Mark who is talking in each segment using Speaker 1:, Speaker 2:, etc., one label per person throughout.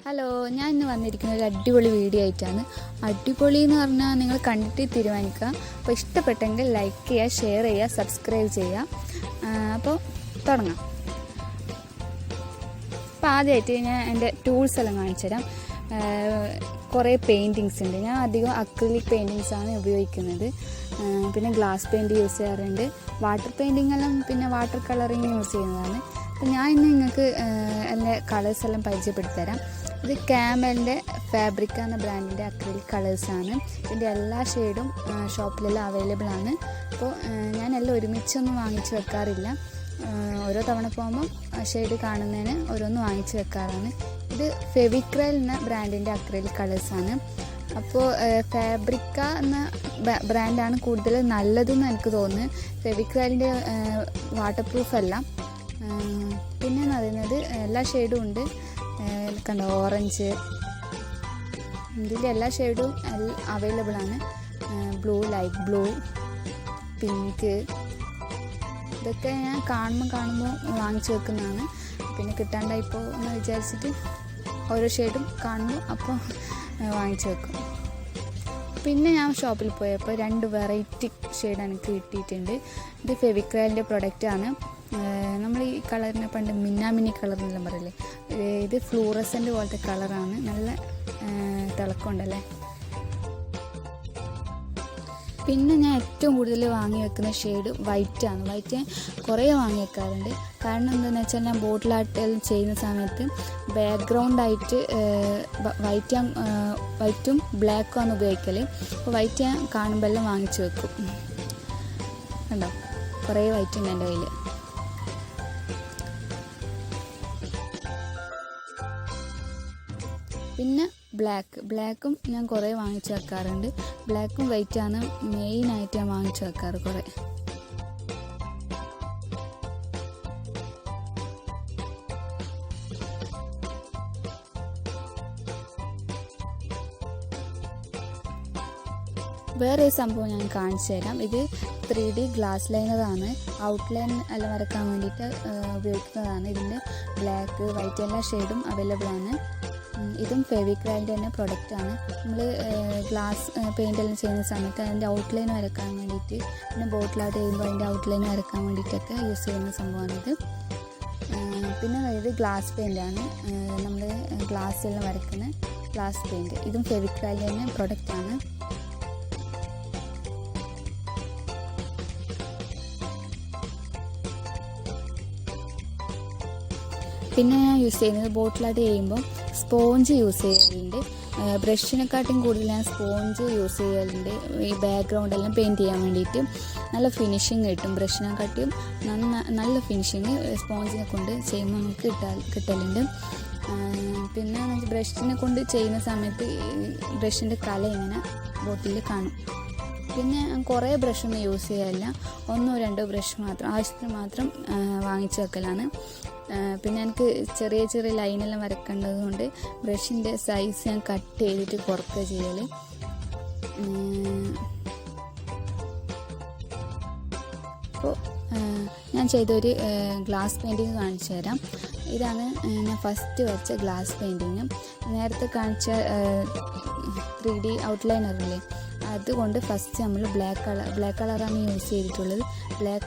Speaker 1: Hello, ഞാൻ ഇന്ന് വന്നിരിക്കുന്ന ഒരു അടിപൊളി വീഡിയോ ആയിട്ടാണ്. അടിപൊളി എന്ന് പറഞ്ഞാൽ നിങ്ങൾ കണ്ടിട്ട് തീരുമാനിക്കുക. അപ്പോൾ ഇഷ്ടപ്പെട്ടെങ്കിൽ ലൈക്ക് ചെയ്യുക, ഷെയർ ചെയ്യുക, സബ്സ്ക്രൈബ് ചെയ്യുക. അപ്പോൾ തുടങ്ങാം. അപ്പോൾ ആദ്യമായിട്ട് ഞാൻ എൻ്റെ ടൂൾസ് എല്ലാം കാണിച്ചു തരാം. കുറേ പെയിൻറ്റിങ്സ് ഉണ്ട്. ഞാൻ അധികം അക്രിലിക് പെയിൻറ്റിങ്സാണ് ഉപയോഗിക്കുന്നത്. പിന്നെ ഗ്ലാസ് പെയിൻറ്റ് യൂസ് ചെയ്യാറുണ്ട്. വാട്ടർ പെയിൻറ്റിങ് എല്ലാം പിന്നെ വാട്ടർ കളറിങ് യൂസ് ചെയ്യുന്നതാണ്. അപ്പോൾ ഞാൻ ഇന്ന് നിങ്ങൾക്ക് എൻ്റെ കളേഴ്സ് എല്ലാം പരിചയപ്പെടുത്തി തരാം. ഇത് ക്യാമലിൻ്റെ ഫാബ്രിക്ക എന്ന ബ്രാൻഡിൻ്റെ അക്രിലിക് കളേഴ്സാണ്. ഇതിൻ്റെ എല്ലാ ഷെയ്ഡും ഷോപ്പിലെല്ലാം അവൈലബിൾ ആണ്. അപ്പോൾ ഞാനെല്ലാം ഒരുമിച്ചൊന്നും വാങ്ങിച്ച് വെക്കാറില്ല. ഓരോ തവണ പോകുമ്പോൾ ഷെയ്ഡ് കാണുന്നതിന് ഓരോന്ന് വാങ്ങിച്ച് വെക്കാറാണ്. ഇത് ഫെവിക്രൽ എന്ന ബ്രാൻഡിൻ്റെ അക്രിലിക് കളേഴ്സാണ്. അപ്പോൾ ഫാബ്രിക്ക എന്ന ബ്രാൻഡാണ് കൂടുതൽ നല്ലതെന്ന് എനിക്ക് തോന്നുന്നു. ഫെവിക്രലിൻ്റെ വാട്ടർ പ്രൂഫ് അല്ല. പിന്നെ എന്ന് പറയുന്നത് എല്ലാ ഷെയ്ഡും ഉണ്ട്. കണ്ടോ, ഓറഞ്ച്, ഇതിൻ്റെ എല്ലാ ഷെയ്ഡും അവൈലബിൾ ആണ്. ബ്ലൂ, ലൈറ്റ് ബ്ലൂ, പിങ്ക്, ഇതൊക്കെ ഞാൻ കാണുമ്പോൾ വാങ്ങിച്ചു വെക്കുന്നതാണ്. പിന്നെ കിട്ടാണ്ടായിപ്പോൾ എന്ന് വിചാരിച്ചിട്ട് ഓരോ ഷെയ്ഡും കാണുമ്പോൾ അപ്പോൾ വാങ്ങിച്ചു വെക്കും. പിന്നെ ഞാൻ ഷോപ്പിൽ പോയപ്പോൾ 2 വെറൈറ്റി ഷെയ്ഡ് എനിക്ക് കിട്ടിയിട്ടുണ്ട്. ഇത് ഫെവിക്രലിൻ്റെ പ്രൊഡക്റ്റാണ്. നമ്മൾ ഈ കളറിനെ പണ്ട് മിന്നാമിനി കളർ എന്നെല്ലാം പറയില്ലേ, ഇത് ഫ്ലൂറസെൻ്റ് പോലത്തെ കളറാണ്. നല്ല തിളക്കമുണ്ടല്ലേ. പിന്നെ ഞാൻ ഏറ്റവും കൂടുതൽ വാങ്ങി വെക്കുന്ന ഷെയ്ഡ് വൈറ്റാണ്. വൈറ്റ് കുറേ വാങ്ങി വെക്കാറുണ്ട്. കാരണം എന്താണെന്ന് വെച്ചാൽ ഞാൻ ബോട്ടിൽ ആർട്ട് ചെയ്യുന്ന സമയത്ത് ബാക്ക്ഗ്രൗണ്ടായിട്ട് വൈറ്റും ബ്ലാക്കും ആണ് ഉപയോഗിക്കൽ. അപ്പോൾ വൈറ്റ് ഞാൻ കാണുമ്പോൾ എല്ലാം വാങ്ങിച്ചു വെക്കും. കണ്ടോ, കുറേ വൈറ്റ് ഉണ്ട് എൻ്റെ കയ്യിൽ. പിന്നെ ബ്ലാക്കും ഞാൻ കുറേ വാങ്ങിച്ച് വെക്കാറുണ്ട്. ബ്ലാക്കും വൈറ്റാണ് മെയിനായിട്ട് ഞാൻ വാങ്ങിച്ച് വെക്കാറ് കുറേ. വേറൊരു സംഭവം ഞാൻ കാണിച്ചു തരാം. ഇത് 3D ഗ്ലാസ് ലൈനറാണ്. ഔട്ട്ലൈൻ എല്ലാം വരക്കാൻ വേണ്ടിയിട്ട് ഉപയോഗിക്കുന്നതാണ്. ഇതിൻ്റെ ബ്ലാക്ക്, വൈറ്റ് എല്ലാ ഷെയ്ഡും അവൈലബിൾ ആണ്. ഇതും ഫെവിക്രലിൻ്റെ തന്നെ പ്രൊഡക്റ്റാണ്. നമ്മൾ ഗ്ലാസ് പെയിൻ്റ് എല്ലാം ചെയ്യുന്ന സമയത്ത് അതിൻ്റെ ഔട്ട്ലൈൻ വരക്കാൻ വേണ്ടിയിട്ട്, പിന്നെ ബോട്ടിൽ ആർട്ട് ചെയ്യുമ്പോൾ അതിൻ്റെ ഔട്ട്ലൈൻ വരക്കാൻ വേണ്ടിയിട്ടൊക്കെ യൂസ് ചെയ്യുന്ന സംഭവമാണിത്. പിന്നെ ഇത് ഗ്ലാസ് പെയിൻ്റാണ്. നമ്മൾ ഗ്ലാസ്സെല്ലാം വരക്കുന്ന ഗ്ലാസ് പെയിൻറ്റ്. ഇതും ഫെവിക്രലിൻ്റെ തന്നെ പ്രൊഡക്റ്റാണ്. പിന്നെ ഞാൻ യൂസ് ചെയ്യുന്നത് ബോട്ടിൽ ആർട്ട് ചെയ്യുമ്പോൾ സ്പോഞ്ച് യൂസ് ചെയ്യലുണ്ട്. ബ്രഷിനെക്കാട്ടും കൂടുതൽ ഞാൻ സ്പോഞ്ച് യൂസ് ചെയ്യലുണ്ട്. ഈ ബാക്ക്ഗ്രൗണ്ടെല്ലാം പെയിൻറ്റ് ചെയ്യാൻ വേണ്ടിയിട്ട് നല്ല ഫിനിഷിങ് കിട്ടും. ബ്രഷിനെക്കാട്ടിയും നല്ല ഫിനിഷിങ് സ്പോഞ്ചിനെ കൊണ്ട് ചെയ്യുമ്പോൾ നമുക്ക് കിട്ടലുണ്ട്. പിന്നെ ബ്രഷിനെ കൊണ്ട് ചെയ്യുന്ന സമയത്ത് ബ്രഷിൻ്റെ കല ഇങ്ങനെ ബോട്ടിൽ കാണും. പിന്നെ കുറേ ബ്രഷൊന്നും യൂസ് ചെയ്യാറില്ല. 1-2 ബ്രഷ് മാത്രം, ആവശ്യത്തിന് മാത്രം വാങ്ങിച്ചു വെക്കലാണ്. പിന്നെ എനിക്ക് ചെറിയ ലൈനെല്ലാം വരക്കേണ്ടത് കൊണ്ട് ബ്രഷിൻ്റെ സൈസ് ഞാൻ കട്ട് ചെയ്തിട്ട് കുറക്കുക ചെയ്യൽ. അപ്പോൾ ഞാൻ ചെയ്തൊരു ഗ്ലാസ് പെയിൻറ്റിങ് കാണിച്ചു തരാം. ഇതാണ് ഞാൻ ഫസ്റ്റ് വരച്ച ഗ്ലാസ് പെയിൻറ്റിങ്. നേരത്തെ കാണിച്ച 3D ഔട്ട്ലൈനറില്ലേ, അതുകൊണ്ട് ഫസ്റ്റ് നമ്മൾ ബ്ലാക്ക് കളറാണ് യൂസ് ചെയ്തിട്ടുള്ളത്. ബ്ലാക്ക്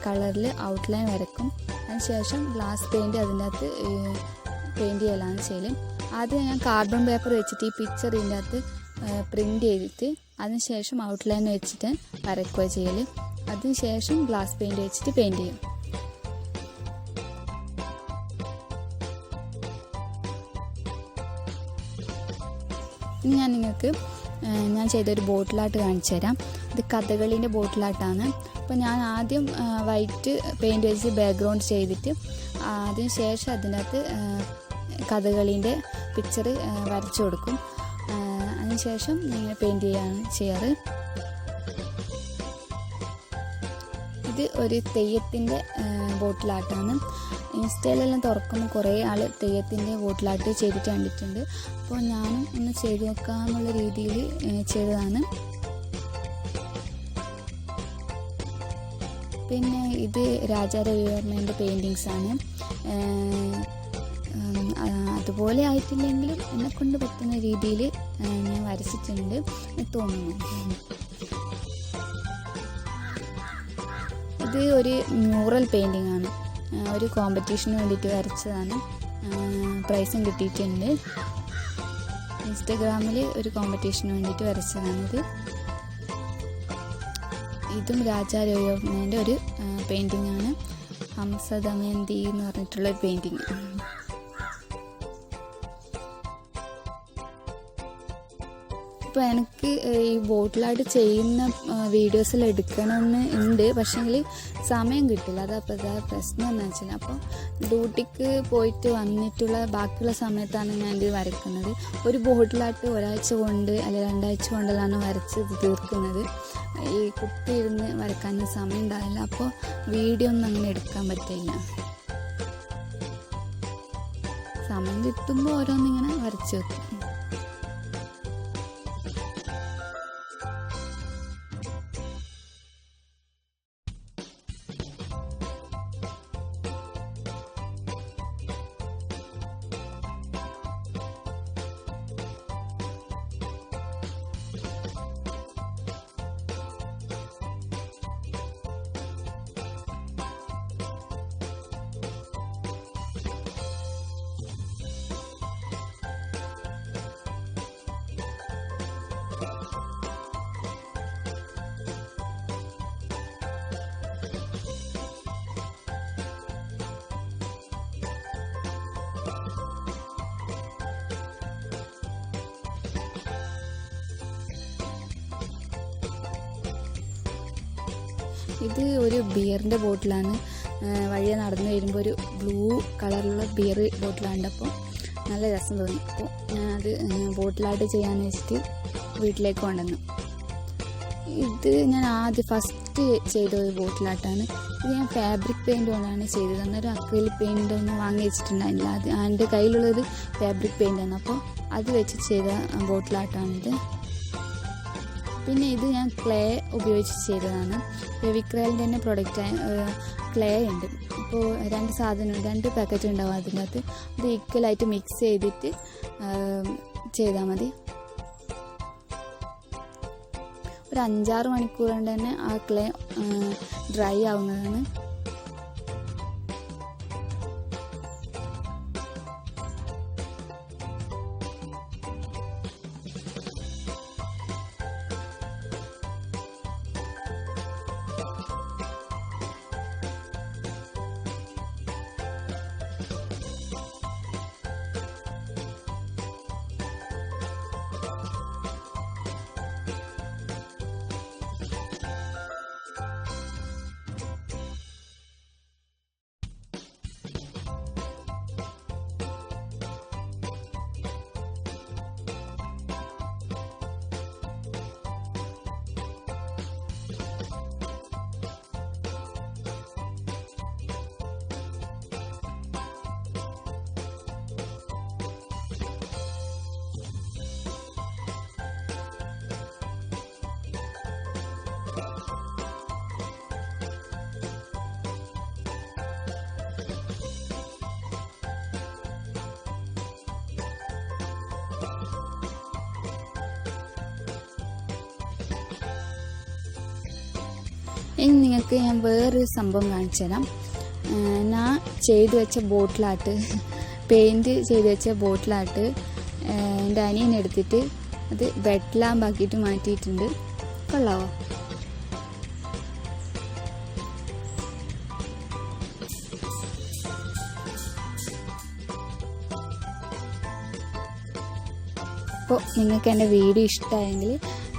Speaker 1: കളറിൽ ഔട്ട്ലൈൻ വരക്കും. അതിനുശേഷം ഗ്ലാസ് പെയിൻറ്റ് അതിൻ്റെ അകത്ത് പെയിൻറ്റ് ചെയ്യലാണ് ചെയ്യൽ. ആദ്യം ഞാൻ കാർബൺ പേപ്പർ വെച്ചിട്ട് ഈ പിക്ചർ ഇതിൻ്റെ അകത്ത് പ്രിൻ്റ് ചെയ്തിട്ട് അതിനുശേഷം ഔട്ട്ലൈൻ വെച്ചിട്ട് വരയ്ക്കുക ചെയ്യൽ. അതിനുശേഷം ഗ്ലാസ് പെയിൻറ്റ് വെച്ചിട്ട് പെയിൻറ്റ് ചെയ്യും. ഇനി ഞാൻ നിങ്ങൾക്ക് ഞാൻ ചെയ്തൊരു ബോട്ടിൽ ആർട്ട് കാണിച്ചു തരാം. ഇത് കഥകളീൻ്റെ ബോട്ടിൽ ആർട്ടാണ്. അപ്പോൾ ഞാൻ ആദ്യം വൈറ്റ് പെയിൻറ്റ് വെച്ച് ബാക്ക്ഗ്രൗണ്ട് ചെയ്തിട്ട് അതിന് ശേഷം അതിനകത്ത് കഥകളീൻ്റെ പിക്ചർ വരച്ചു കൊടുക്കും. അതിനുശേഷം ഇങ്ങനെ പെയിൻറ്റ് ചെയ്യാറ്. ഇത് ഒരു തെയ്യത്തിൻ്റെ ബോട്ടിൽ ആർട്ടാണ്. ഇൻസ്റ്റയിലെല്ലാം തുറക്കുമ്പോൾ കുറേ ആൾ തെയ്യത്തിൻ്റെ ബോട്ടിൽ ആർട്ട് ചെയ്തിട്ട് കണ്ടിട്ടുണ്ട്. അപ്പോൾ ഞാനും ഒന്ന് ചെയ്ത് നോക്കാമെന്നുള്ള രീതിയിൽ ചെയ്തതാണ്. പിന്നെ ഇത് രാജാ രവിവർമ്മേൻ്റെ പെയിൻറ്റിങ്സാണ്. അതുപോലെ ആയിട്ടില്ലെങ്കിലും എന്നെക്കൊണ്ട് പറ്റുന്ന രീതിയിൽ ഞാൻ വരച്ചിട്ടുണ്ട് തോന്നുന്നു. ഇത് ഒരു മ്യൂറൽ പെയിൻറ്റിംഗ് ആണ്, ഒരു കോമ്പറ്റീഷന് വേണ്ടിയിട്ട് വരച്ചതാണ്. പ്രൈസും കിട്ടിയിട്ടുണ്ട്. ഇൻസ്റ്റഗ്രാമിൽ ഒരു കോമ്പറ്റീഷന് വേണ്ടിയിട്ട് വരച്ചതാണിത്. ഇതും രാജാ രവിവർമ്മേൻ്റെ ഒരു പെയിൻറ്റിംഗ് ആണ്. ഹംസ ദമയന്തി എന്ന് പറഞ്ഞിട്ടുള്ളൊരു പെയിൻറ്റിങ്. ഇപ്പോൾ എനിക്ക് ഈ ബോട്ടിലായിട്ട് ചെയ്യുന്ന വീഡിയോസിൽ എടുക്കണമെന്ന് ഉണ്ട്, പക്ഷേങ്കിൽ സമയം കിട്ടില്ല. അതപ്പോൾ പ്രശ്നം എന്ന് വെച്ചാൽ, അപ്പോൾ ഡ്യൂട്ടിക്ക് പോയിട്ട് വന്നിട്ടുള്ള ബാക്കിയുള്ള സമയത്താണ് ഞാൻ ഇത് വരയ്ക്കുന്നത്. ഒരു ബോട്ടിലായിട്ട് ഒരാഴ്ച കൊണ്ട് അല്ലെങ്കിൽ 2 ആഴ്ച കൊണ്ടെല്ലാം വരച്ച് തീർക്കുന്നത്. ഈ കുത്തി ഇരുന്ന് വരയ്ക്കാൻ സമയം ഉണ്ടാവില്ല, അപ്പോൾ വീഡിയോ ഒന്നും അങ്ങനെ എടുക്കാൻ പറ്റില്ല. സമയം കിട്ടുമ്പോൾ ഓരോന്നിങ്ങനെ വരച്ച് വെക്കും. ഇത് ഒരു ബിയറിൻ്റെ ബോട്ടിലാണ്. വഴിയെ നടന്നു വരുമ്പോൾ ഒരു ബ്ലൂ കളറിലുള്ള ബിയർ ബോട്ടിലാണ്. അപ്പോൾ നല്ല രസം തോന്നി. അപ്പോൾ ഞാനത് ബോട്ടിലായിട്ട് ചെയ്യാമെന്ന് വെച്ചിട്ട് വീട്ടിലേക്ക് കൊണ്ടുവന്നു. ഇത് ഞാൻ ഫസ്റ്റ് ചെയ്ത ഒരു ബോട്ടിലായിട്ടാണ്. ഇത് ഞാൻ ഫാബ്രിക് പെയിൻറ്റ് കൊണ്ടാണ് ചെയ്തത്. അന്നേരം അക്രിലിക് പെയിൻ്റ് ഒന്നും വാങ്ങി വെച്ചിട്ടുണ്ടായില്ല. അത് എൻ്റെ കയ്യിലുള്ളത് ഫാബ്രിക് പെയിൻ്റാണ്. അപ്പോൾ അത് വെച്ച് ചെയ്ത ബോട്ടിലായിട്ടാണിത്. പിന്നെ ഇത് ഞാൻ ക്ലേ ഉപയോഗിച്ച് ചെയ്തതാണ്. ഫെവിക്രലിൻ്റെ തന്നെ പ്രൊഡക്റ്റ് ക്ലേ ഉണ്ട്. അപ്പോൾ 2 സാധനം 2 പാക്കറ്റ് ഉണ്ടാവും അതിനകത്ത്. അത് ഈക്വലായിട്ട് മിക്സ് ചെയ്തിട്ട് ചെയ്താൽ മതി. ഒരു 5-6 മണിക്കൂർ കൊണ്ട് തന്നെ ആ ക്ലേ ഡ്രൈ ആവുന്നതാണ്. ഇനി നിങ്ങൾക്ക് ഞാൻ വേറൊരു സംഭവം കാണിച്ചു തരാം. ഞാൻ ചെയ്തു വെച്ച ബോട്ടിലാട്ട്, പെയിൻറ്റ് ചെയ്ത് വെച്ച ബോട്ടിലാട്ട് എൻ്റെ അനിയനെടുത്തിട്ട് അത് വെറ്റ് ലാമ്പാക്കിയിട്ട് മാറ്റിയിട്ടുണ്ട്. കൊള്ളാവോ? അപ്പോൾ നിങ്ങൾക്ക് എൻ്റെ വീഡിയോ ഇഷ്ടമായെങ്കിൽ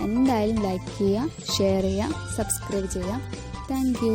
Speaker 1: എന്തായാലും ലൈക്ക് ചെയ്യുക, ഷെയർ ചെയ്യുക, സബ്സ്ക്രൈബ് ചെയ്യുക. Thank you.